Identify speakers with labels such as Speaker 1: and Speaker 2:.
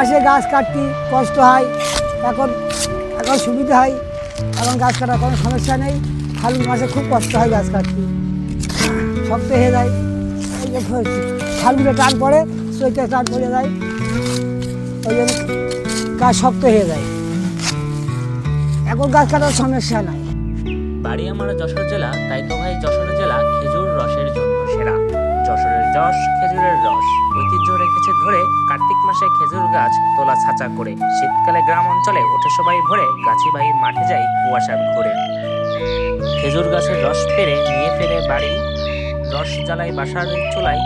Speaker 1: মাসে গাছ কাটতে কষ্ট হয়, এখন এখন সুবিধা হয়, এখন গাছ কাটার কোনো সমস্যা নেই। ফাল্গুন মাসে খুব কষ্ট হয় গাছ কাটতে, শক্ত হয়ে যায়। এই যে ফাল্গুনে টান পড়ে, চৈতে টান পড়ে যায়, ওই জন্য গাছ শক্ত হয়ে যায়। এখন গাছ কাটার সমস্যা নাই।
Speaker 2: বাড়ি আমার যশোর জেলা, তাই তো ভাই যশোর জেলা খেজুর রসের জন্য সেরা। যশোরের যশ খেজুরের রস ঐতিহ্য রেখেছে ধরে। কার্তিক মাসে খেজুর গাছ তোলা ছাঁচা করে, শীতকালে গ্রাম অঞ্চলে ওঠে সবাই ভরে, গাছি ভাই মাঠে যাই কুয়াশার ঘোরে। খেজুর গাছের রস পেরে নিয়ে ফেরে বাড়ি, রস জ্বালাই বাসার চুলায়।